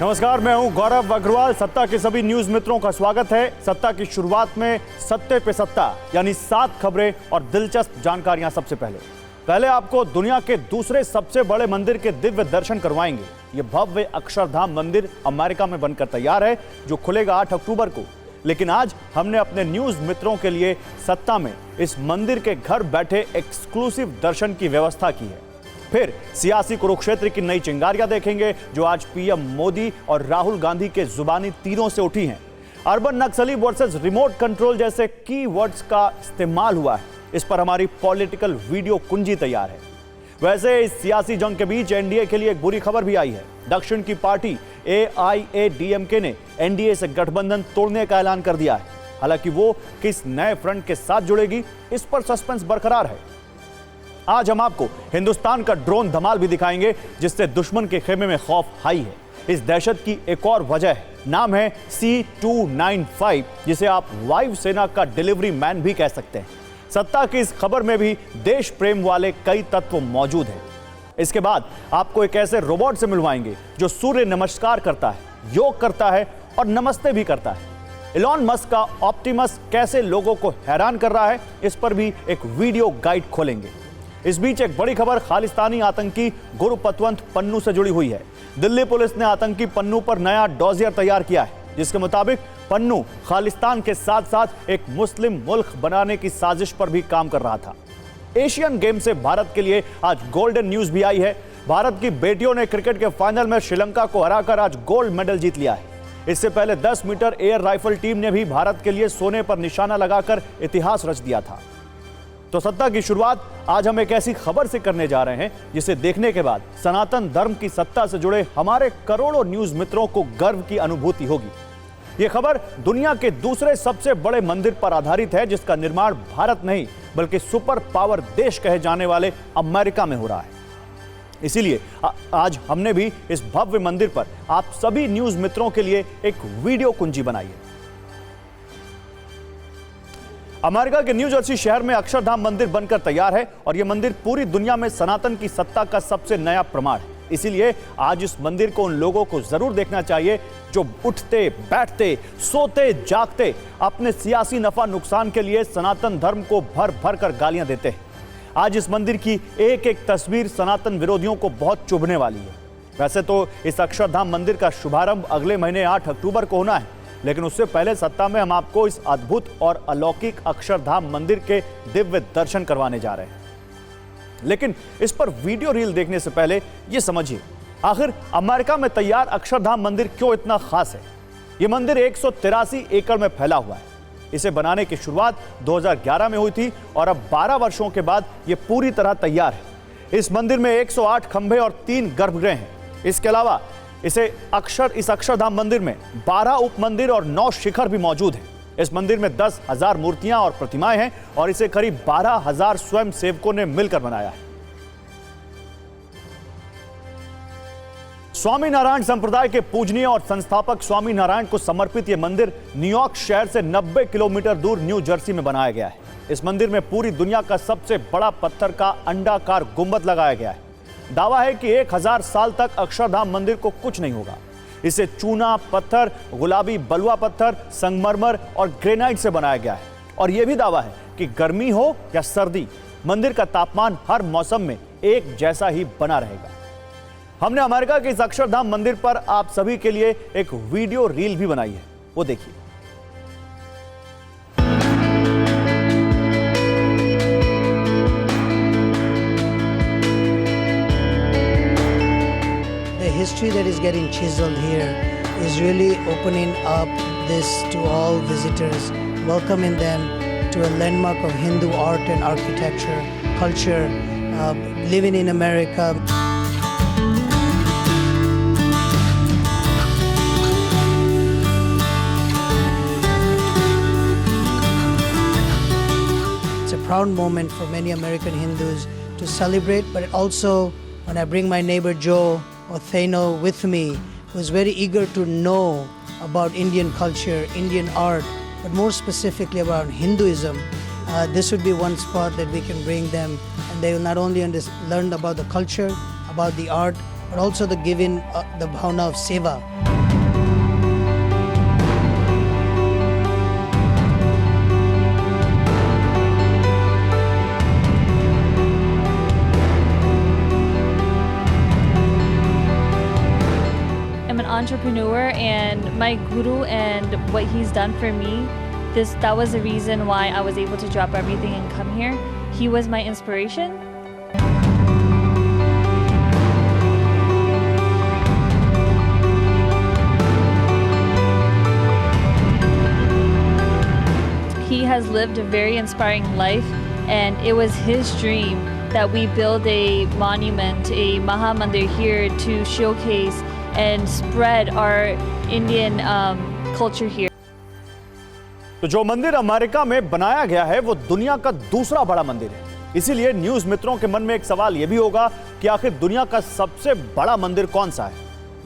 नमस्कार, मैं हूं गौरव अग्रवाल। सत्ता के सभी न्यूज मित्रों का स्वागत है। सत्ता की शुरुआत में सत्ते पे सत्ता यानी 7 खबरें और दिलचस्प जानकारियां। सबसे पहले आपको दुनिया के दूसरे सबसे बड़े मंदिर के दिव्य दर्शन करवाएंगे। यह भव्य अक्षरधाम मंदिर अमेरिका में बनकर तैयार है, जो खुलेगा 8 अक्टूबर को। लेकिन आज हमने अपने न्यूज मित्रों के लिए सत्ता में इस मंदिर के घर बैठे एक्सक्लूसिव दर्शन की व्यवस्था की है। फिर सियासी कुरुक्षेत्र की नई चिंगारियां देखेंगे, जो आज पीएम मोदी और राहुल गांधी के जुबानी तीरों से उठी हैं। अर्बन नक्सली वर्सेस रिमोट कंट्रोल जैसे की वर्ड्स का इस्तेमाल हुआ है। इस पर हमारी पॉलिटिकल वीडियो कुंजी तैयार है। वैसे इस सियासी जंग के बीच एनडीए के लिए एक बुरी खबर भी आई है। दक्षिण की पार्टी AIADMK ने एनडीए से गठबंधन तोड़ने का ऐलान कर दिया है। हालांकि वो किस नए फ्रंट के साथ जुड़ेगी, इस पर सस्पेंस बरकरार है। आज हम आपको हिंदुस्तान का ड्रोन धमाल भी दिखाएंगे, जिससे दुश्मन के खेमे में खौफ हाई है। इस दहशत की एक और वजह है, नाम है C295, जिसे आप वायुसेना का डिलीवरी मैन भी कह सकते हैं। सत्ता की इस खबर में भी देश प्रेम वाले कई तत्व मौजूद हैं। इसके बाद आपको एक ऐसे रोबोट से मिलवाएंगे जो सूर्य नमस्कार करता है, योग करता है और नमस्ते भी करता है। इलॉन मस्क का ऑप्टिमस कैसे लोगों को हैरान कर रहा है, इस पर भी एक वीडियो गाइड खोलेंगे। इस बीच एक बड़ी खबर खालिस्तानी आतंकी गुरुपतवंत पन्नू से जुड़ी हुई है। दिल्ली पुलिस ने आतंकी पन्नू पर नया डोजियर तैयार किया है, जिसके मुताबिक पन्नू खालिस्तान के साथ साथ एक मुस्लिम मुल्क बनाने की साजिश पर भी काम कर रहा था। एशियन गेम से भारत के लिए आज गोल्डन न्यूज भी आई है। भारत की बेटियों ने क्रिकेट के फाइनल में श्रीलंका को हराकर आज गोल्ड मेडल जीत लिया है। इससे पहले 10 मीटर एयर राइफल टीम ने भी भारत के लिए सोने पर निशाना लगाकर इतिहास रच दिया था। तो सत्ता की शुरुआत आज हम एक ऐसी खबर से करने जा रहे हैं, जिसे देखने के बाद सनातन धर्म की सत्ता से जुड़े हमारे करोड़ों न्यूज मित्रों को गर्व की अनुभूति होगी। यह खबर दुनिया के दूसरे सबसे बड़े मंदिर पर आधारित है, जिसका निर्माण भारत नहीं बल्कि सुपर पावर देश कहे जाने वाले अमेरिका में हो रहा है। इसीलिए आज हमने भी इस भव्य मंदिर पर आप सभी न्यूज मित्रों के लिए एक वीडियो कुंजी बनाई है। अमेरिका के न्यू जर्सी शहर में अक्षरधाम मंदिर बनकर तैयार है और यह मंदिर पूरी दुनिया में सनातन की सत्ता का सबसे नया प्रमाण है। इसीलिए आज इस मंदिर को उन लोगों को जरूर देखना चाहिए जो उठते बैठते सोते जागते अपने सियासी नफा नुकसान के लिए सनातन धर्म को भर भर कर गालियां देते हैं। आज इस मंदिर की एक एक तस्वीर सनातन विरोधियों को बहुत चुभने वाली है। वैसे तो इस अक्षरधाम मंदिर का शुभारंभ अगले महीने 8 अक्टूबर को होना है, लेकिन उससे पहले सत्ता में हम आपको इस अद्भुत और अलौकिक अक्षरधाम मंदिर के दिव्य दर्शन करवाने जा रहे हैं। लेकिन इस पर वीडियो रील देखने से पहले यह समझिए, आखिर अमेरिका में तैयार अक्षरधाम मंदिर क्यों इतना खास है। यह मंदिर 183 एकड़ में फैला हुआ है। इसे बनाने की शुरुआत 2011 में हुई थी और अब 12 वर्षों के बाद यह पूरी तरह तैयार है। इस मंदिर में 108 खंभे और 3 गर्भगृह हैं। इसके अलावा इस अक्षरधाम मंदिर में 12 उप मंदिर और 9 शिखर भी मौजूद हैं। इस मंदिर में 10,000 मूर्तियां और प्रतिमाएं हैं और इसे करीब 12,000 स्वयं सेवकों ने मिलकर बनाया है। स्वामी नारायण संप्रदाय के पूजनीय और संस्थापक स्वामी नारायण को समर्पित यह मंदिर न्यूयॉर्क शहर से 90 किलोमीटर दूर न्यू जर्सी में बनाया गया है। इस मंदिर में पूरी दुनिया का सबसे बड़ा पत्थर का अंडाकार गुंबद लगाया गया है। दावा है कि 1000 साल तक अक्षरधाम मंदिर को कुछ नहीं होगा। इसे चूना पत्थर, गुलाबी बलुआ पत्थर, संगमरमर और ग्रेनाइट से बनाया गया है। और यह भी दावा है कि गर्मी हो या सर्दी, मंदिर का तापमान हर मौसम में एक जैसा ही बना रहेगा। हमने अमेरिका के इस अक्षरधाम मंदिर पर आप सभी के लिए एक वीडियो रील भी बनाई है, वो देखिए। History that is getting chiseled here is really opening up this to all visitors, welcoming them to a landmark of Hindu art and architecture, culture, living in America. It's a proud moment for many American Hindus to celebrate, but also when I bring my neighbor Joe or Thano with me, who is very eager to know about Indian culture, Indian art, but more specifically about Hinduism. This would be one spot that we can bring them, and they will not only learn about the culture, about the art, but also the giving, the bhavna of seva. I'm an entrepreneur, and my guru and what he's done for me, that was the reason why I was able to drop everything and come here. He was my inspiration. He has lived a very inspiring life, and it was his dream that we build a monument, a Mahamandir here to showcase and spread our Indian culture here. तो जो मंदिर America में बनाया गया है वो दुनिया का दूसरा बड़ा मंदिर है। इसीलिए न्यूज मित्रों के मन में एक सवाल यह भी होगा कि आखिर दुनिया का सबसे बड़ा मंदिर कौन सा है,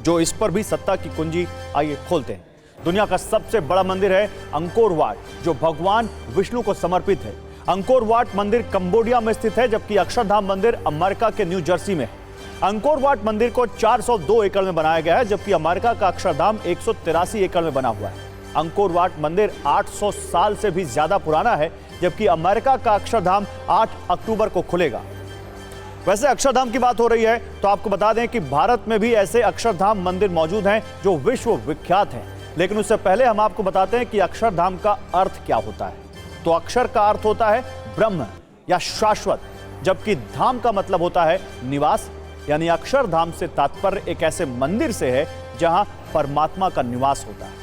जो इस पर भी सत्ता की कुंजी आइए खोलते हैं। दुनिया का सबसे बड़ा मंदिर है अंकोर वाट, जो भगवान विष्णु को समर्पित है। अंकोर वाट मंदिर कंबोडिया में स्थित है, जबकि अक्षरधाम मंदिर अमेरिका के न्यू जर्सी में है। अंकोर वाट मंदिर को 402 एकड़ में बनाया गया है, जबकि अमेरिका का अक्षरधाम 183 एकड़ में बना हुआ है। अंकोर वाट मंदिर 800 साल से भी ज्यादा पुराना है, जबकि अमेरिका का अक्षरधाम 8 अक्टूबर को खुलेगा। वैसे अक्षरधाम की बात हो रही है तो आपको बता दें कि भारत में भी ऐसे अक्षरधाम मंदिर मौजूद हैं जो विश्व विख्यात हैं। लेकिन उससे पहले हम आपको बताते हैं कि अक्षरधाम का अर्थ क्या होता है। तो अक्षर का अर्थ होता है ब्रह्म या शाश्वत, जबकि धाम का मतलब होता है निवास, यानी अक्षरधाम से तात्पर्य एक ऐसे मंदिर से है जहां परमात्मा का निवास होता है।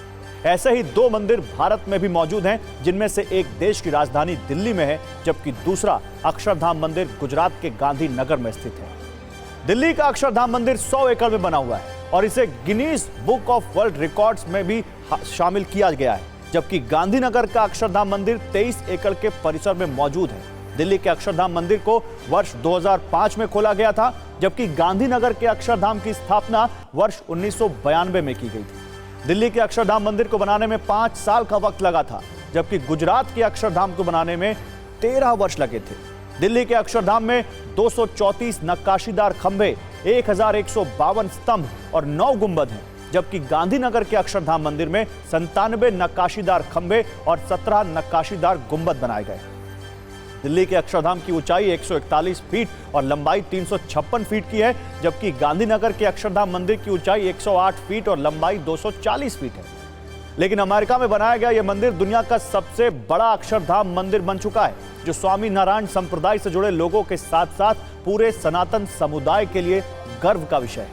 ऐसे ही दो मंदिर भारत में भी मौजूद हैं, जिनमें से एक देश की राजधानी दिल्ली में है, जबकि दूसरा अक्षरधाम मंदिर गुजरात के गांधी नगर में स्थित है। दिल्ली का अक्षरधाम मंदिर 100 एकड़ में बना हुआ है और इसे Guinness book of world records में भी शामिल किया गया है, जबकि गांधीनगर का अक्षरधाम मंदिर 23 एकड़ के परिसर में मौजूद है। दिल्ली के अक्षरधाम मंदिर को वर्ष 2005 में खोला गया था, जबकि गांधीनगर के अक्षरधाम की स्थापना वर्ष 1992 में की गई थी। दिल्ली के अक्षरधाम मंदिर को बनाने में 5 साल का वक्त लगा था, जबकि गुजरात के अक्षरधाम को बनाने में 13 वर्ष लगे थे। दिल्ली के अक्षरधाम में 234 नक्काशीदार खंभे, 1152 स्तंभ और 9 गुंबद हैं, जबकि गांधीनगर के अक्षरधाम मंदिर में 97 नक्काशीदार खंभे और 17 नक्काशीदार गुंबद बनाए गए। दिल्ली के अक्षरधाम की ऊंचाई 141 फीट और लंबाई 356 फीट की है, जबकि गांधीनगर के अक्षरधाम मंदिर की ऊंचाई 108 फीट और लंबाई 240 फीट है। लेकिन अमेरिका में बनाया गया यह मंदिर दुनिया का सबसे बड़ा अक्षरधाम मंदिर बन चुका है, जो स्वामी नारायण संप्रदाय से जुड़े लोगों के साथ साथ पूरे सनातन समुदाय के लिए गर्व का विषय है।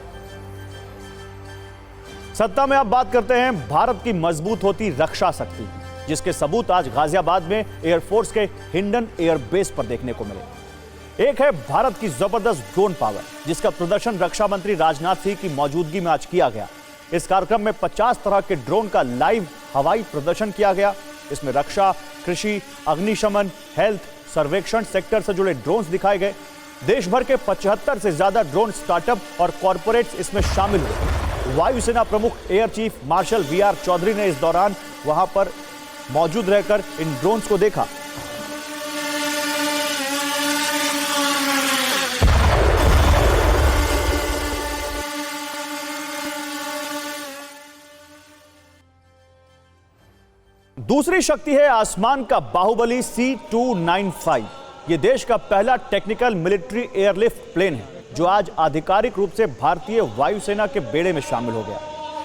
सत्ता में अब बात करते हैं भारत की मजबूत होती रक्षा शक्ति, जिसके सबूत आज गाजियाबाद में एयरफोर्स के हिंडन एयरबेस पर देखने को मिले। एक है भारत की जबरदस्त ड्रोन पावर, जिसका प्रदर्शन रक्षा मंत्री राजनाथ सिंह की मौजूदगी में आज किया गया। इस कार्यक्रम में 50 तरह के ड्रोन का लाइव हवाई प्रदर्शन किया गया। इसमें रक्षा, कृषि, अग्निशमन, हेल्थ, सर्वेक्षण सेक्टर से जुड़े ड्रोन्स दिखाए गए। देश भर के 75 से ज्यादा ड्रोन स्टार्टअप और कॉरपोरेट्स इसमें शामिल हुए। वायुसेना प्रमुख air chief marshal VR Chaudhary ने इस दौरान वहां पर मौजूद रहकर इन ड्रोन्स को देखा। दूसरी शक्ति है आसमान का बाहुबली C-295। यह देश का पहला टेक्निकल मिलिट्री एयरलिफ्ट प्लेन है, जो आज आधिकारिक रूप से भारतीय वायुसेना के बेड़े में शामिल हो गया।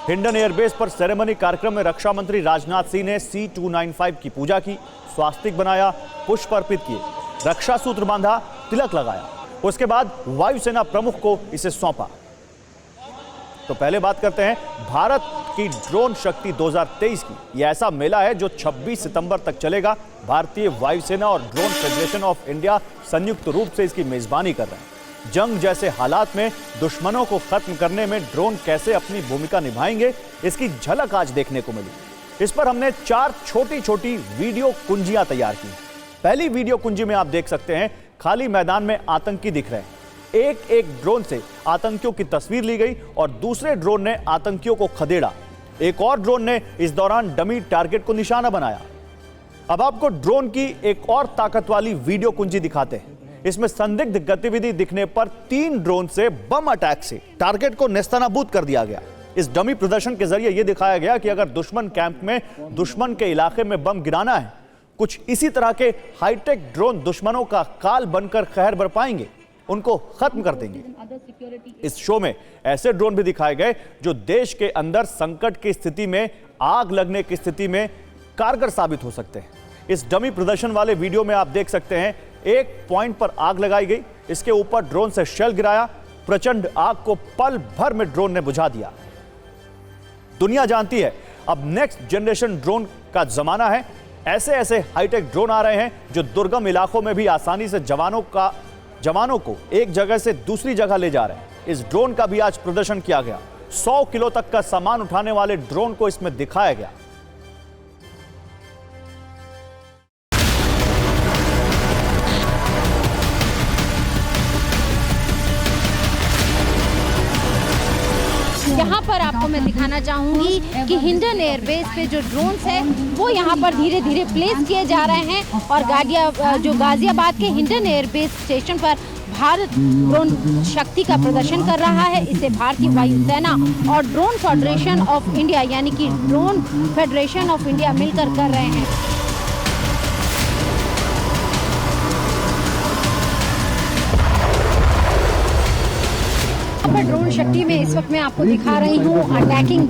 हिंडन एयरबेस पर सेरेमनी कार्यक्रम में रक्षा मंत्री राजनाथ सिंह ने C-295 की पूजा की, स्वास्तिक बनाया, पुष्प अर्पित किए, रक्षा सूत्र बांधा, तिलक लगाया। उसके बाद वायुसेना प्रमुख को इसे सौंपा। तो पहले बात करते हैं भारत की ड्रोन शक्ति 2023 की। यह ऐसा मेला है जो 26 सितंबर तक चलेगा। भारतीय वायुसेना और ड्रोन फेडरेशन ऑफ इंडिया संयुक्त रूप से इसकी मेजबानी कर रहे हैं। जंग जैसे हालात में दुश्मनों को खत्म करने में ड्रोन कैसे अपनी भूमिका निभाएंगे, इसकी झलक आज देखने को मिली। इस पर हमने 4 छोटी छोटी वीडियो कुंजियां तैयार की। पहली वीडियो कुंजी में आप देख सकते हैं खाली मैदान में आतंकी दिख रहे हैं। एक एक ड्रोन से आतंकियों की तस्वीर ली गई और दूसरे ड्रोन ने आतंकियों को खदेड़ा। एक और ड्रोन ने इस दौरान डमी टारगेट को निशाना बनाया। अब आपको ड्रोन की एक और ताकत वाली वीडियो कुंजी दिखाते हैं। इसमें संदिग्ध गतिविधि दिखने पर 3 ड्रोन से बम अटैक से टारगेट को नेस्तनाबूद कर दिया गया। इस डमी प्रदर्शन के जरिए यह दिखाया गया कि अगर दुश्मन कैंप में, दुश्मन के इलाके में बम गिराना है, कुछ इसी तरह के हाईटेक ड्रोन दुश्मनों का काल बनकर कहर बरपाएंगे, उनको खत्म कर देंगे। इस शो में ऐसे ड्रोन भी दिखाए गए जो देश के अंदर संकट की स्थिति में, आग लगने की स्थिति में कारगर साबित हो सकते हैं। इस डमी प्रदर्शन वाले वीडियो में आप देख सकते हैं, एक पॉइंट पर आग लगाई गई, इसके ऊपर ड्रोन से शेल गिराया, प्रचंड आग को पल भर में ड्रोन ने बुझा दिया। दुनिया जानती है अब नेक्स्ट जनरेशन ड्रोन का जमाना है। ऐसे ऐसे हाईटेक ड्रोन आ रहे हैं जो दुर्गम इलाकों में भी आसानी से जवानों को एक जगह से दूसरी जगह ले जा रहे हैं। इस ड्रोन का भी आज प्रदर्शन किया गया। 100 किलो तक का सामान उठाने वाले ड्रोन को इसमें दिखाया गया। यहाँ पर आपको मैं दिखाना चाहूंगी कि हिंडन एयरबेस पे जो ड्रोन्स है वो यहाँ पर धीरे धीरे प्लेस किए जा रहे हैं और जो गाजियाबाद के हिंडन एयरबेस स्टेशन पर भारत ड्रोन शक्ति का प्रदर्शन कर रहा है। इसे भारतीय वायुसेना और ड्रोन फेडरेशन ऑफ इंडिया यानी कि ड्रोन फेडरेशन ऑफ इंडिया मिलकर कर रहे हैं। ड्रोन शक्ति में इस वक्त मैं आपको दिखा रही हूँ अटैकिंग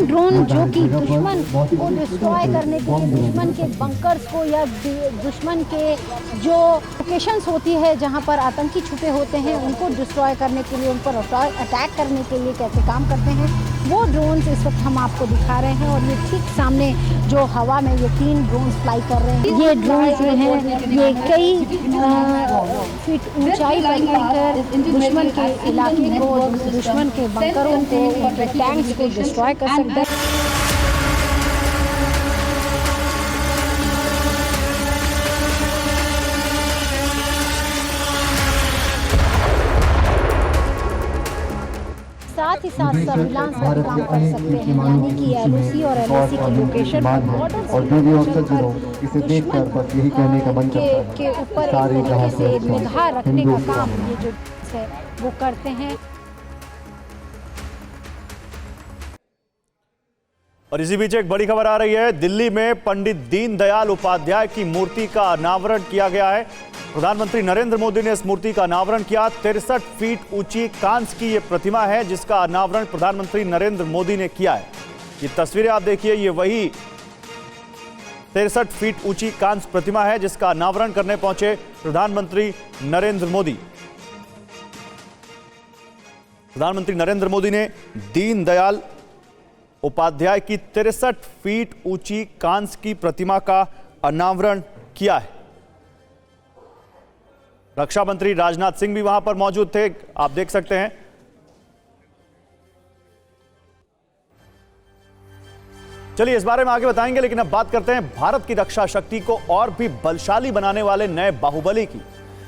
ड्रोन जो कि दुश्मन को डिस्ट्रॉय करने के लिए, दुश्मन के बंकर्स को या दुश्मन के जो लोकेशंस होती है जहाँ पर आतंकी छुपे होते हैं उनको डिस्ट्रॉय करने के लिए, उन पर अटैक करने के लिए कैसे काम करते हैं, वो ड्रोन्स इस वक्त हम आपको दिखा रहे हैं। और ये ठीक सामने जो हवा में ये 3 ड्रोन्स फ्लाई कर रहे हैं। ये ड्रोन जो हैं ये कई फीट ऊंचाई पर कर दुश्मन के इलाके को, दुश्मन के बंकरों को, उनके टैंक्स को डिस्ट्रॉय कर सकते हैं। साथ ही साथ सर्विलांस का काम कर सकते हैं, यानी कि एलओसी और एलओसी की लोकेशन और जो भी अफसर जो लोग इसे देखकर बस यही कहने का मन करता के ऊपर एक तरीके से निगाह रखने का काम ये जो है वो करते हैं। और इसी बीच एक बड़ी खबर आ रही है। दिल्ली में पंडित दीनदयाल उपाध्याय की मूर्ति का अनावरण किया गया है। प्रधानमंत्री नरेंद्र मोदी ने इस मूर्ति का अनावरण किया। 63 फीट ऊंची कांस्य की यह प्रतिमा है जिसका अनावरण प्रधानमंत्री नरेंद्र मोदी ने किया है। ये तस्वीरें आप देखिए, ये वही 63 फीट ऊंची कांस्य प्रतिमा है जिसका अनावरण करने पहुंचे प्रधानमंत्री नरेंद्र मोदी। प्रधानमंत्री नरेंद्र मोदी ने दीनदयाल उपाध्याय की 63 फीट ऊंची कांस्य की प्रतिमा का अनावरण किया है। रक्षा मंत्री राजनाथ सिंह भी वहां पर मौजूद थे, आप देख सकते हैं। चलिए इस बारे में आगे बताएंगे, लेकिन अब बात करते हैं भारत की रक्षा शक्ति को और भी बलशाली बनाने वाले नए बाहुबली की।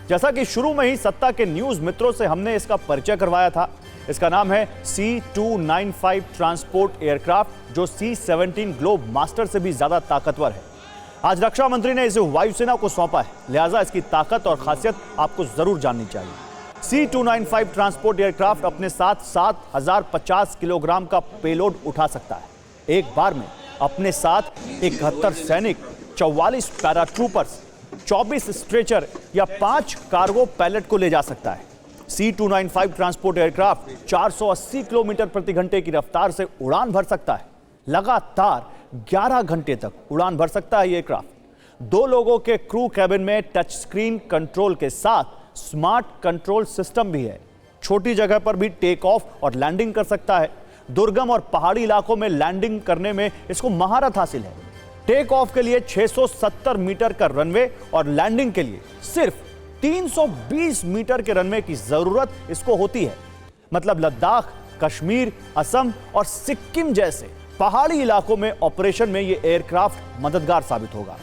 जैसा कि शुरू में ही सत्ता के न्यूज मित्रों से हमने इसका परिचय करवाया था। इसका नाम है C-295 ट्रांसपोर्ट एयरक्राफ्ट, जो C-17 ग्लोब मास्टर से भी ज्यादा ताकतवर है। आज रक्षा मंत्री ने इसे वायुसेना को सौंपा है, लिहाजा इसकी ताकत और खासियत आपको जरूर जाननी चाहिए। C-295 ट्रांसपोर्ट एयरक्राफ्ट अपने साथ 7050 किलोग्राम का पेलोड उठा सकता है। एक बार में अपने साथ 71 सैनिक, 44 पैराट्रूपर्स, 24 स्ट्रेचर या 5 कार्गो पैलेट को ले जा सकता है। C-295 ट्रांसपोर्ट एयरक्राफ्ट 480 किलोमीटर प्रति घंटे की रफ्तार से उड़ान भर सकता है। लगातार 11 घंटे तक उड़ान भर सकता है ये एयरक्राफ्ट। 2 लोगों के क्रू कैबिन में टच स्क्रीन कंट्रोल के साथ स्मार्ट कंट्रोल सिस्टम भी है। छोटी जगह पर भी टेक ऑफ और लैंडिंग कर सकता है। दुर्गम और पहाड़ी इलाकों में लैंडिंग करने में इसको महारत हासिल है। टेक ऑफ के लिए 670 मीटर का रनवे और लैंडिंग के लिए सिर्फ 320 मीटर के रनवे की जरूरत इसको होती है। मतलब लद्दाख, कश्मीर, असम और सिक्किम जैसे पहाड़ी इलाकों में ऑपरेशन में यह एयरक्राफ्ट मददगार साबित होगा।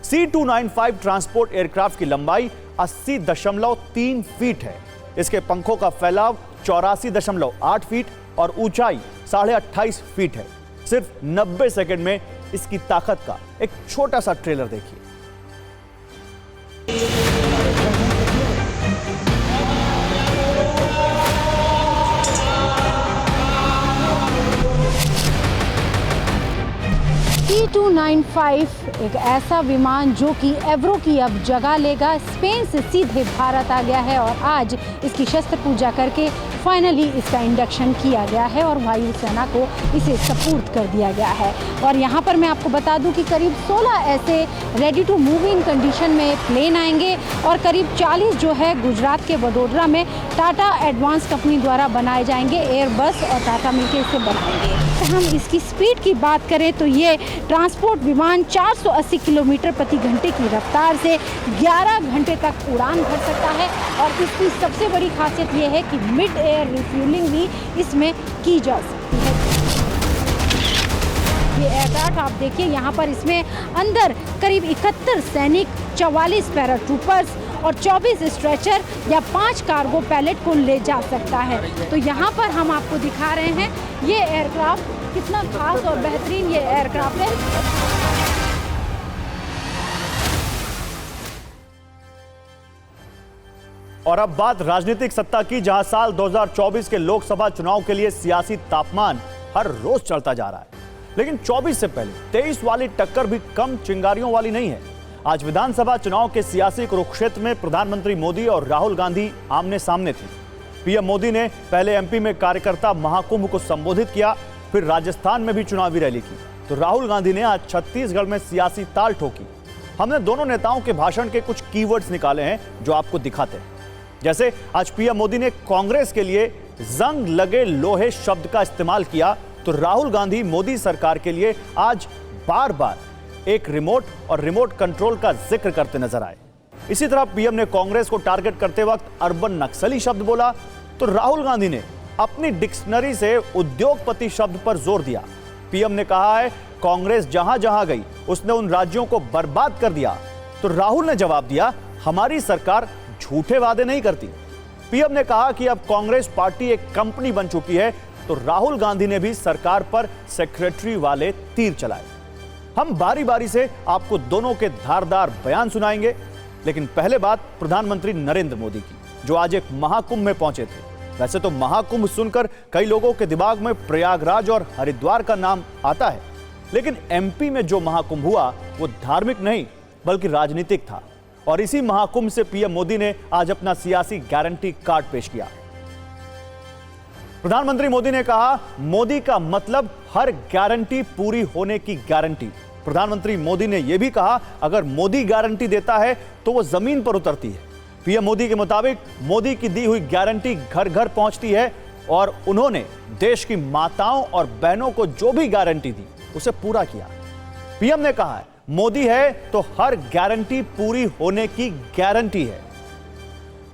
C-295 ट्रांसपोर्ट एयरक्राफ्ट की लंबाई 80.3 फीट है। इसके पंखों का फैलाव 84.8 फीट और ऊंचाई 28.5 फीट है। सिर्फ 90 सेकंड में इसकी ताकत का एक छोटा सा ट्रेलर देखिए। C295 एक ऐसा विमान जो कि एवरो की अब जगह लेगा, स्पेन से सीधे भारत आ गया है और आज इसकी शस्त्र पूजा करके फाइनली इसका इंडक्शन किया गया है और वायुसेना को इसे सपुर्द कर दिया गया है। और यहाँ पर मैं आपको बता दूं कि करीब 16 ऐसे ready to move in condition में प्लेन आएंगे और करीब 40 जो है गुजरात के वडोदरा में टाटा एडवांस कंपनी द्वारा बनाए जाएंगे। एयरबस और टाटा मिलकर इसे बनाएंगे। तो हम इसकी स्पीड की बात करें तो ये ट्रांसपोर्ट विमान 480 किलोमीटर प्रति घंटे की रफ्तार से 11 घंटे तक उड़ान भर सकता है और इसकी सबसे बड़ी खासियत ये है कि मिड एयर रिफ्यूलिंग भी इसमें की जा सकती है। ये एयरक्राफ्ट आप देखिए, यहाँ पर इसमें अंदर करीब 71 सैनिक, 44 पैराट्रूपर्स और 24 स्ट्रेचर या 5 कार्गो पैलेट को ले जा सकता है। तो यहाँ पर हम आपको दिखा रहे हैं ये एयरक्राफ्ट कितना खास और बेहतरीन ये एयरक्राफ्ट है। और अब बात राजनीतिक सत्ता की, जहां साल 2024 के लोकसभा चुनाव के लिए सियासी तापमान हर रोज चढ़ता जा रहा है, लेकिन 24 से पहले 23 वाली टक्कर भी कम चिंगारियों वाली नहीं है। आज विधानसभा चुनाव के सियासी कुरुक्षेत्र में प्रधानमंत्री मोदी और राहुल गांधी आमने सामने थे। पीएम मोदी ने पहले एमपी में कार्यकर्ता महाकुंभ को संबोधित किया, फिर राजस्थान में भी चुनावी रैली की, तो राहुल गांधी ने आज छत्तीसगढ़ में सियासी ताल ठोकी। हमने दोनों नेताओं के भाषण के कुछ कीवर्ड्स निकाले हैं जो आपको दिखाते हैं। जैसे आज पीएम मोदी ने कांग्रेस के लिए जंग लगे लोहे शब्द का इस्तेमाल किया, तो राहुल गांधी मोदी सरकार के लिए आज बार बार एक रिमोट और रिमोट कंट्रोल का जिक्र करते नजर आए। इसी तरह पीएम ने कांग्रेस को टारगेट करते वक्त अर्बन नक्सली शब्द बोला, तो राहुल गांधी ने अपनी डिक्शनरी से उद्योगपति शब्द पर जोर दिया। पीएम ने कहा है कांग्रेस जहां जहां गई उसने उन राज्यों को बर्बाद कर दिया, तो राहुल ने जवाब दिया हमारी सरकार झूठे वादे नहीं करती। पीएम ने कहा कि अब कांग्रेस पार्टी एक कंपनी बन चुकी है, तो राहुल गांधी ने भी सरकार पर सेक्रेटरी वाले तीर चलाए। हम बारी बारी से आपको दोनों के धारदार बयान सुनाएंगे, लेकिन पहले बात प्रधानमंत्री नरेंद्र मोदी की, जो आज एक महाकुंभ में पहुंचे थे। वैसे तो महाकुंभ सुनकर कई लोगों के दिमाग में प्रयागराज और हरिद्वार का नाम आता है, लेकिन एमपी में जो महाकुंभ हुआ वो धार्मिक नहीं बल्कि राजनीतिक था। और इसी महाकुंभ से पीएम मोदी ने आज अपना सियासी गारंटी कार्ड पेश किया। प्रधानमंत्री मोदी ने कहा मोदी का मतलब हर गारंटी पूरी होने की गारंटी। प्रधानमंत्री मोदी ने यह भी कहा अगर मोदी गारंटी देता है तो वो जमीन पर उतरती है। पीएम मोदी के मुताबिक मोदी की दी हुई गारंटी घर घर पहुंचती है और उन्होंने देश की माताओं और बहनों को जो भी गारंटी दी उसे पूरा किया। पीएम ने कहा है मोदी है तो हर गारंटी पूरी होने की गारंटी है।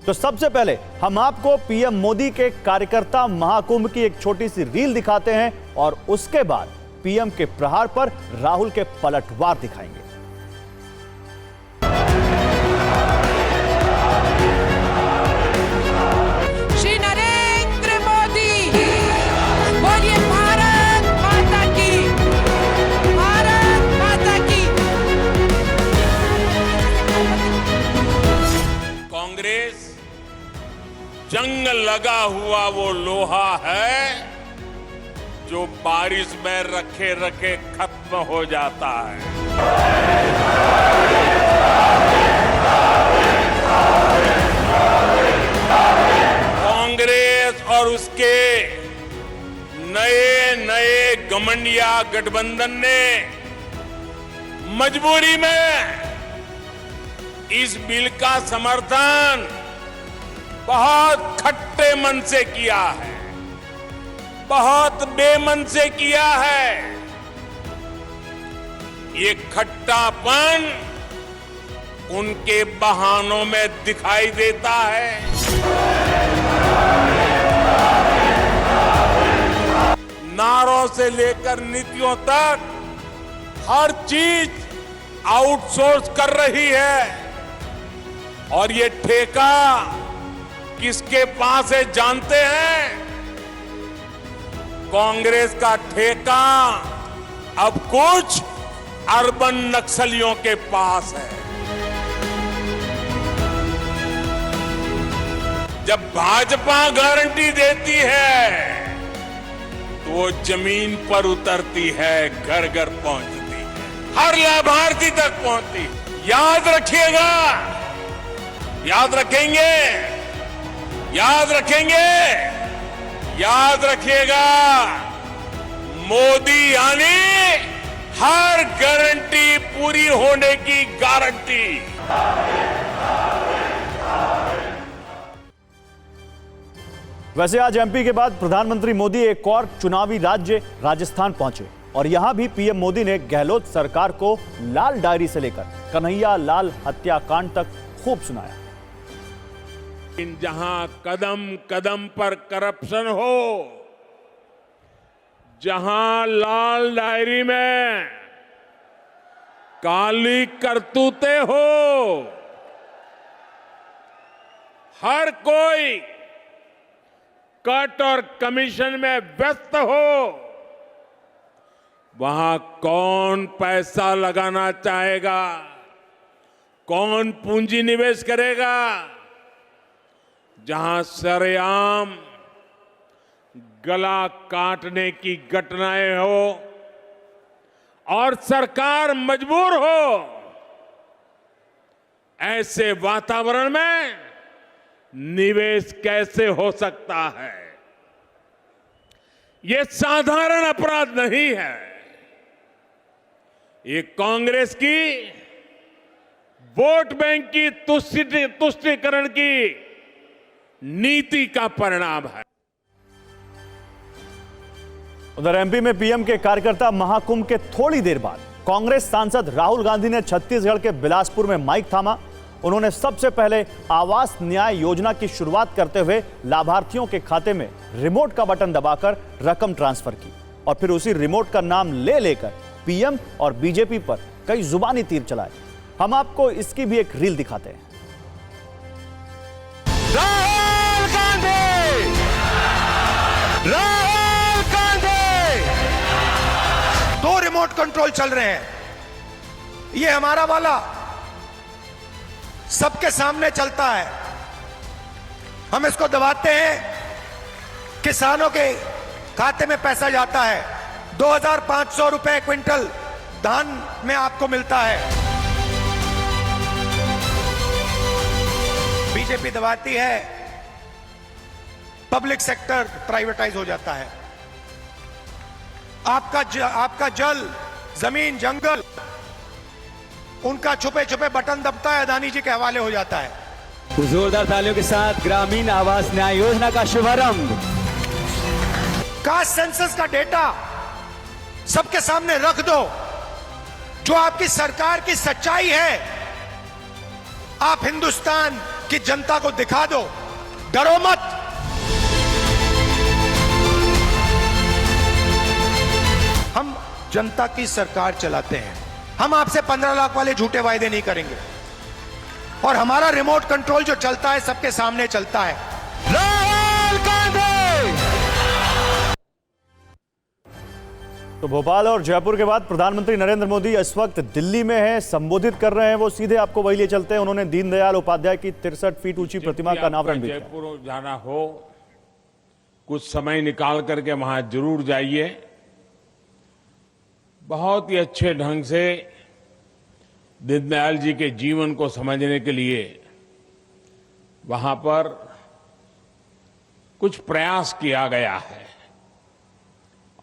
तो सबसे पहले हम आपको पीएम मोदी के कार्यकर्ता महाकुंभ की एक छोटी सी रील दिखाते हैं और उसके बाद पीएम के प्रहार पर राहुल के पलटवार दिखाएंगे। श्री नरेंद्र मोदी बोलिए भारत माता की, भारत माता की। कांग्रेस जंग लगा हुआ वो लोहा है जो बारिश में रखे रखे खत्म हो जाता है। कांग्रेस और उसके नए नए घमंडिया गठबंधन ने मजबूरी में इस बिल का समर्थन बहुत खट्टे मन से किया है, बहुत बेमन से किया है। ये खट्टापन उनके बहानों में दिखाई देता है। नारों से लेकर नीतियों तक हर चीज आउटसोर्स कर रही है और ये ठेका किसके पास है जानते हैं? कांग्रेस का ठेका अब कुछ अर्बन नक्सलियों के पास है। जब भाजपा गारंटी देती है तो वो जमीन पर उतरती है, घर घर पहुंचती है। हर लाभार्थी तक पहुंचती। याद रखिएगा, याद रखेंगे, याद रखेंगे, याद रखिएगा, मोदी यानी हर गारंटी पूरी होने की गारंटी। वैसे आज एमपी के बाद प्रधानमंत्री मोदी एक और चुनावी राज्य राजस्थान पहुंचे और यहां भी पीएम मोदी ने गहलोत सरकार को लाल डायरी से लेकर कन्हैया लाल हत्याकांड तक खूब सुनाया। जहां कदम कदम पर करप्शन हो, जहां लाल डायरी में काली करतूतें हो, हर कोई कट और कमीशन में व्यस्त हो, वहां कौन पैसा लगाना चाहेगा, कौन पूंजी निवेश करेगा। जहां सरेआम गला काटने की घटनाएं हो और सरकार मजबूर हो, ऐसे वातावरण में निवेश कैसे हो सकता है? ये साधारण अपराध नहीं है, ये कांग्रेस की वोट बैंक की तुष्टीकरण की नीति का परिणाम है। उधर एमपी में पीएम के कार्यकर्ता महाकुंभ के थोड़ी देर बाद कांग्रेस सांसद राहुल गांधी ने छत्तीसगढ़ के बिलासपुर में माइक थामा। उन्होंने सबसे पहले आवास न्याय योजना की शुरुआत करते हुए लाभार्थियों के खाते में रिमोट का बटन दबाकर रकम ट्रांसफर की और फिर उसी रिमोट का नाम ले लेकर पीएम और बीजेपी पर कई जुबानी तीर चलाए। हम आपको इसकी भी एक रील दिखाते हैं। राहुल गांधी, राहुल गांधी, 2 रिमोट कंट्रोल चल रहे हैं। ये हमारा वाला सबके सामने चलता है, हम इसको दबाते हैं, किसानों के खाते में पैसा जाता है। 2500 रुपए क्विंटल धान में आपको मिलता है। बीजेपी दबाती है, पब्लिक सेक्टर प्राइवेटाइज हो जाता है। आपका जल, जमीन, जंगल, उनका छुपे छुपे बटन दबता है, अदानी जी के हवाले हो जाता है। जोरदार तालियों के साथ ग्रामीण आवास न्याय योजना का शुभारंभ। कास्ट सेंसस का डेटा सबके सामने रख दो, जो आपकी सरकार की सच्चाई है, आप हिंदुस्तान की जनता को दिखा दो, डरो मत। हम जनता की सरकार चलाते हैं, हम आपसे 15 लाख वाले झूठे वायदे नहीं करेंगे और हमारा रिमोट कंट्रोल जो चलता है सबके सामने चलता है। राहुल गांधी। तो भोपाल और जयपुर के बाद प्रधानमंत्री नरेंद्र मोदी इस वक्त दिल्ली में हैं, संबोधित कर रहे हैं। वो सीधे आपको वही ले चलते हैं। उन्होंने दीनदयाल उपाध्याय की 63 फीट ऊंची प्रतिमा का अनावरण भी किया। जयपुर जाना हो, कुछ समय निकाल करके वहां जरूर जाइए। बहुत ही अच्छे ढंग से दीनदयाल जी के जीवन को समझने के लिए वहां पर कुछ प्रयास किया गया है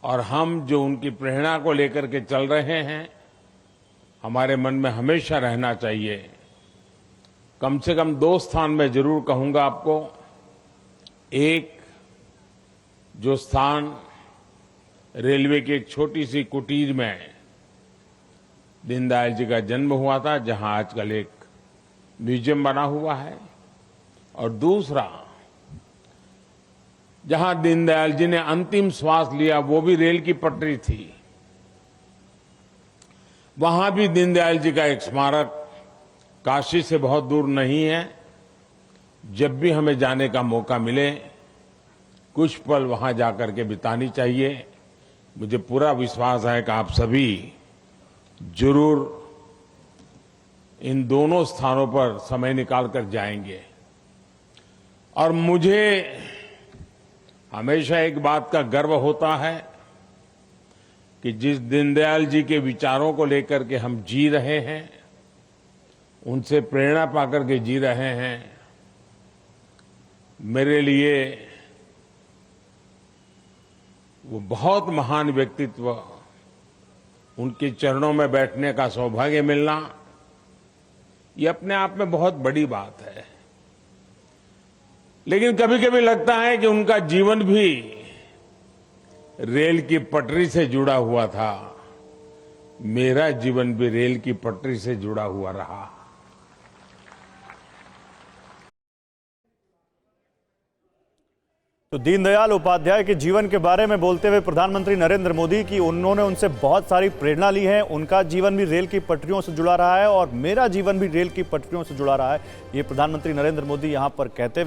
और हम जो उनकी प्रेरणा को लेकर के चल रहे हैं, हमारे मन में हमेशा रहना चाहिए। कम से कम 2 स्थान में जरूर कहूंगा आपको। एक, जो स्थान रेलवे की एक छोटी सी कुटीर में दीनदयाल जी का जन्म हुआ था, जहां आजकल एक म्यूजियम बना हुआ है, और दूसरा जहां दीनदयाल जी ने अंतिम श्वास लिया, वो भी रेल की पटरी थी। वहां भी दीनदयाल जी का एक स्मारक काशी से बहुत दूर नहीं है। जब भी हमें जाने का मौका मिले, कुछ पल वहां जाकर के बितानी चाहिए। मुझे पूरा विश्वास है कि आप सभी जरूर इन दोनों स्थानों पर समय निकाल कर जाएंगे। और मुझे हमेशा एक बात का गर्व होता है कि जिस दीनदयाल जी के विचारों को लेकर के हम जी रहे हैं, उनसे प्रेरणा पाकर के जी रहे हैं, मेरे लिए वो बहुत महान व्यक्तित्व, उनके चरणों में बैठने का सौभाग्य मिलना, ये अपने आप में बहुत बड़ी बात है। लेकिन कभी कभी लगता है कि उनका जीवन भी रेल की पटरी से जुड़ा हुआ था। मेरा जीवन भी रेल की पटरी से जुड़ा हुआ रहा। तो दीनदयाल उपाध्याय के जीवन के बारे में बोलते हुए प्रधानमंत्री नरेंद्र मोदी की उन्होंने उनसे बहुत सारी प्रेरणा ली है, उनका जीवन भी रेल की पटरियों से जुड़ा रहा है और मेरा जीवन भी रेल की पटरियों से जुड़ा रहा है। ये प्रधानमंत्री नरेंद्र मोदी यहाँ पर कहते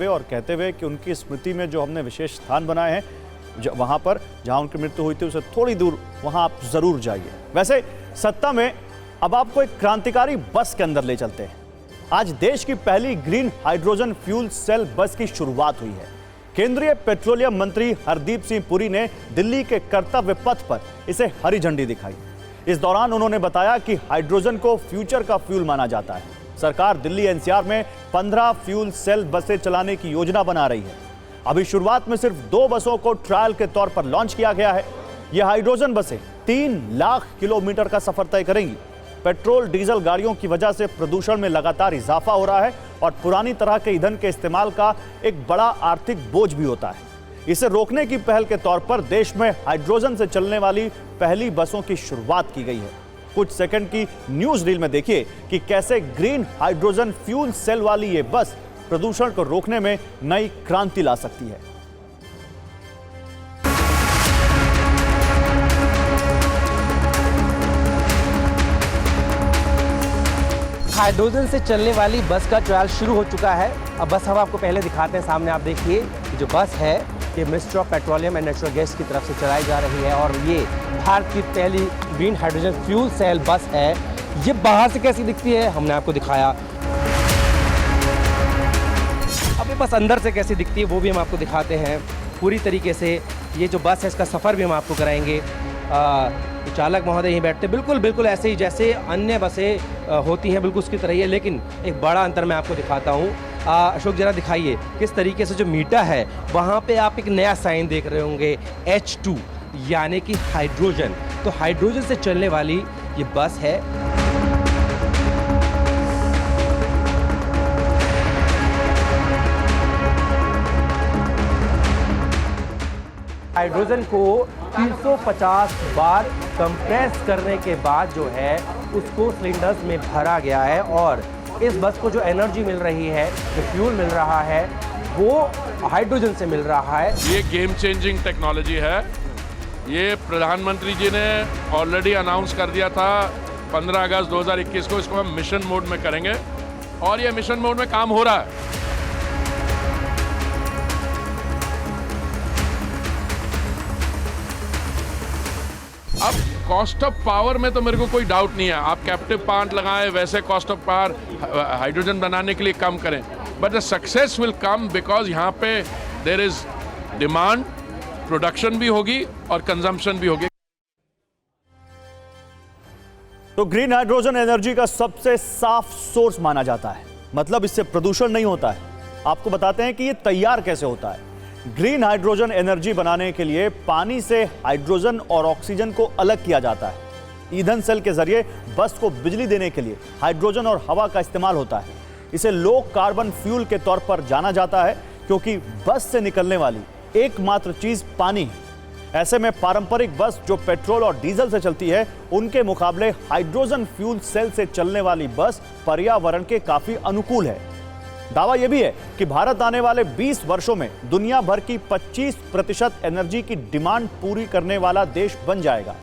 हुए कि उनकी स्मृति में जो हमने विशेष स्थान बनाए हैं, वहाँ पर जहाँ उनकी मृत्यु हुई थी उससे थोड़ी दूर, वहाँ आप जरूर जाइए। वैसे सत्ता में अब आपको एक क्रांतिकारी बस के अंदर ले चलते हैं। आज देश की पहली ग्रीन हाइड्रोजन फ्यूल सेल बस की शुरुआत हुई है। केंद्रीय पेट्रोलियम मंत्री हरदीप सिंह पुरी ने दिल्ली के कर्तव्य पथ पर इसे हरी झंडी दिखाई। इस दौरान उन्होंने बताया कि हाइड्रोजन को फ्यूचर का फ्यूल माना जाता है। सरकार दिल्ली एनसीआर में 15 फ्यूल सेल बसें चलाने की योजना बना रही है। अभी शुरुआत में सिर्फ 2 बसों को ट्रायल के तौर पर लॉन्च किया गया है। ये हाइड्रोजन बसें 3 लाख किलोमीटर का सफर तय करेंगी। पेट्रोल डीजल गाड़ियों की वजह से प्रदूषण में लगातार इजाफा हो रहा है और पुरानी तरह के ईंधन के इस्तेमाल का एक बड़ा आर्थिक बोझ भी होता है। इसे रोकने की पहल के तौर पर देश में हाइड्रोजन से चलने वाली पहली बसों की शुरुआत की गई है। कुछ सेकंड की न्यूज रील में देखिए कि कैसे ग्रीन हाइड्रोजन फ्यूल सेल वाली ये बस प्रदूषण को रोकने में नई क्रांति ला सकती है। हाइड्रोजन से चलने वाली बस का ट्रायल शुरू हो चुका है। अब बस हम आपको पहले दिखाते हैं। सामने आप देखिए कि जो बस है ये ministry of petroleum and natural gas की तरफ से चलाई जा रही है और ये भारत की पहली ग्रीन हाइड्रोजन फ्यूल सेल बस है। ये बाहर से कैसी दिखती है हमने आपको दिखाया। अब ये बस अंदर से कैसी दिखती है वो भी हम आपको दिखाते हैं। पूरी तरीके से ये जो बस है इसका सफ़र भी हम आपको कराएंगे। चालक महोदय यहीं बैठते बिल्कुल ऐसे ही जैसे अन्य बसें होती हैं, बिल्कुल उसकी तरह ही है। लेकिन एक बड़ा अंतर मैं आपको दिखाता हूँ। अशोक जरा दिखाइए किस तरीके से जो मीटर है वहाँ पे आप एक नया साइन देख रहे होंगे H2 यानी कि हाइड्रोजन। तो हाइड्रोजन से चलने वाली ये बस है। हाइड्रोजन को 350 बार कंप्रेस करने के बाद जो है उसको सिलेंडर्स में भरा गया है और इस बस को जो एनर्जी मिल रही है, जो फ्यूल मिल रहा है, वो हाइड्रोजन से मिल रहा है। ये गेम चेंजिंग टेक्नोलॉजी है। ये प्रधानमंत्री जी ने ऑलरेडी अनाउंस कर दिया था 15 अगस्त 2021 को। इसको हम मिशन मोड में करेंगे और ये मिशन मोड में काम हो रहा है। अब कॉस्ट ऑफ पावर में तो मेरे को कोई डाउट नहीं है। आप कैप्टिव प्लांट लगाएं, वैसे कॉस्ट ऑफ पावर हाइड्रोजन बनाने के लिए कम करें, but the success will come because यहाँ पे देयर इज डिमांड, प्रोडक्शन भी होगी और कंजम्पशन भी होगी। तो ग्रीन हाइड्रोजन एनर्जी का सबसे साफ सोर्स माना जाता है, मतलब इससे प्रदूषण नहीं होता है। आपको बताते हैं कि ये तैयार कैसे होता है। ग्रीन हाइड्रोजन एनर्जी बनाने के लिए पानी से हाइड्रोजन और ऑक्सीजन को अलग किया जाता है। ईंधन सेल के जरिए बस को बिजली देने के लिए हाइड्रोजन और हवा का इस्तेमाल होता है। इसे लो कार्बन फ्यूल के तौर पर जाना जाता है क्योंकि बस से निकलने वाली एकमात्र चीज पानी है। ऐसे में पारंपरिक बस जो पेट्रोल और डीजल से चलती है, उनके मुकाबले हाइड्रोजन फ्यूल सेल से चलने वाली बस पर्यावरण के काफी अनुकूल है। दावा यह भी है कि भारत आने वाले 20 वर्षों में दुनिया भर की 25% एनर्जी की डिमांड पूरी करने वाला देश बन जाएगा।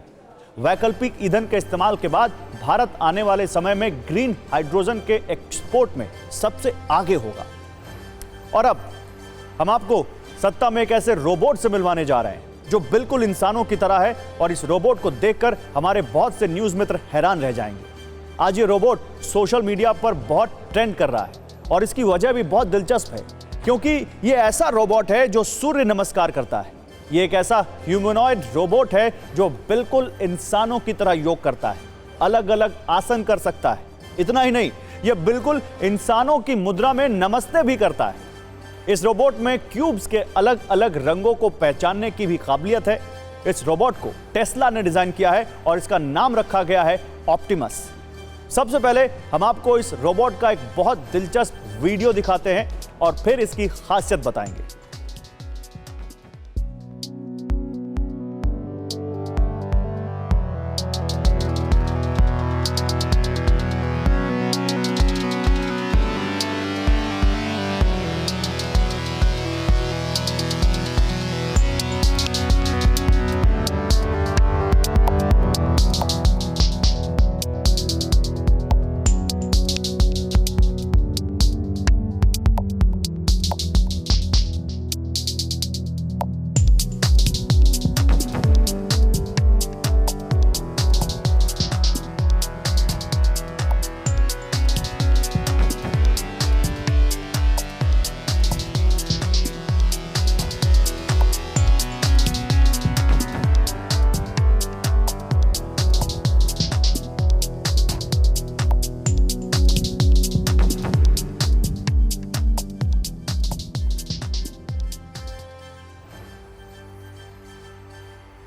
वैकल्पिक ईंधन के इस्तेमाल के बाद भारत आने वाले समय में ग्रीन हाइड्रोजन के एक्सपोर्ट में सबसे आगे होगा। और अब हम आपको सत्ता में एक ऐसे रोबोट से मिलवाने जा रहे हैं जो बिल्कुल इंसानों की तरह है और इस रोबोट को देखकर हमारे बहुत से न्यूज मित्र हैरान रह जाएंगे। आज ये रोबोट सोशल मीडिया पर बहुत ट्रेंड कर रहा है और इसकी वजह भी बहुत दिलचस्प है क्योंकि ये ऐसा रोबोट है जो सूर्य नमस्कार करता है। ये एक ऐसा ह्यूमनॉइड रोबोट है जो बिल्कुल इंसानों की तरह योग करता है, अलग अलग आसन कर सकता है। इतना ही नहीं, यह बिल्कुल इंसानों की मुद्रा में नमस्ते भी करता है। इस रोबोट में क्यूब्स के अलग अलग रंगों को पहचानने की भी काबिलियत है। इस रोबोट को टेस्ला ने डिजाइन किया है और इसका नाम रखा गया है ऑप्टिमस। सबसे पहले हम आपको इस रोबोट का एक बहुत दिलचस्प वीडियो दिखाते हैं और फिर इसकी खासियत बताएंगे।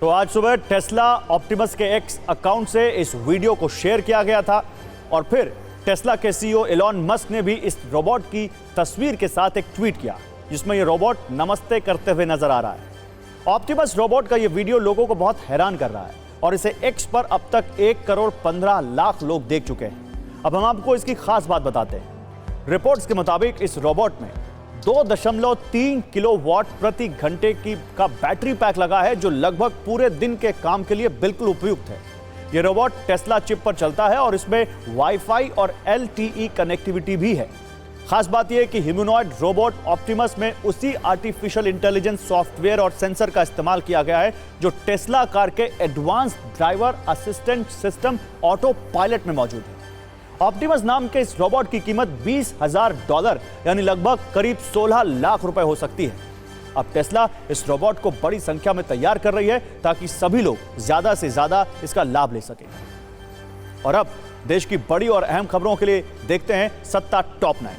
तो आज सुबह टेस्ला ऑप्टिमस के एक्स अकाउंट से इस वीडियो को शेयर किया गया था और फिर टेस्ला के सीईओ एलॉन मस्क ने भी इस रोबोट की तस्वीर के साथ एक ट्वीट किया जिसमें यह रोबोट नमस्ते करते हुए नजर आ रहा है। ऑप्टिमस रोबोट का यह वीडियो लोगों को बहुत हैरान कर रहा है और इसे एक्स पर अब तक 1,15,00,000 लोग देख चुके हैं। अब हम आपको इसकी खास बात बताते हैं। रिपोर्ट्स के मुताबिक इस रोबोट में 2.3 किलोवाट प्रति घंटे का बैटरी पैक लगा है जो लगभग पूरे दिन के काम के लिए बिल्कुल उपयुक्त है। यह रोबोट टेस्ला चिप पर चलता है और इसमें वाईफाई और LTE कनेक्टिविटी भी है। खास बात यह है कि ह्यूमनॉइड रोबोट ऑप्टिमस में उसी आर्टिफिशियल इंटेलिजेंस सॉफ्टवेयर और सेंसर का इस्तेमाल किया गया है जो टेस्ला कार के advance driver assistant system auto pilot में मौजूद है। ऑप्टिमस नाम के इस रोबोट की कीमत $20,000 यानी लगभग करीब 16 लाख रुपए हो सकती है। अब टेस्ला इस रोबोट को बड़ी संख्या में तैयार कर रही है ताकि सभी लोग ज्यादा से ज्यादा इसका लाभ ले सकें। और अब देश की बड़ी और अहम खबरों के लिए देखते हैं सत्ता टॉप 9।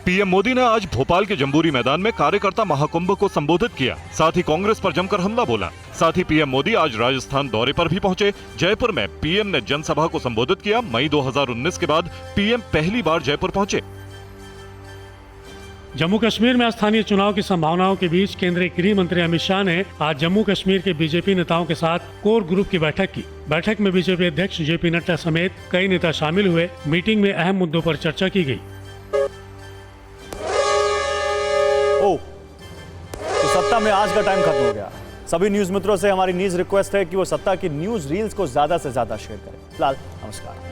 पीएम मोदी ने आज भोपाल के जंबूरी मैदान में कार्यकर्ता महाकुंभ को संबोधित किया। साथ ही कांग्रेस पर जमकर हमला बोला। साथ ही पीएम मोदी आज राजस्थान दौरे पर भी पहुंचे। जयपुर में पीएम ने जनसभा को संबोधित किया। मई 2019 के बाद पीएम पहली बार जयपुर पहुंचे। जम्मू कश्मीर में स्थानीय चुनाव की संभावनाओं के बीच केंद्रीय गृह मंत्री अमित शाह ने आज जम्मू कश्मीर के बीजेपी नेताओं के साथ कोर ग्रुप की बैठक की। बैठक में बीजेपी अध्यक्ष जेपी नड्डा समेत कई नेता शामिल हुए। मीटिंग में अहम मुद्दों पर चर्चा की गई। तो सत्ता में आज का टाइम खत्म हो गया। सभी न्यूज मित्रों से हमारी न्यूज रिक्वेस्ट है कि वो सत्ता की न्यूज रील्स को ज्यादा से ज्यादा शेयर करें। फिलहाल नमस्कार।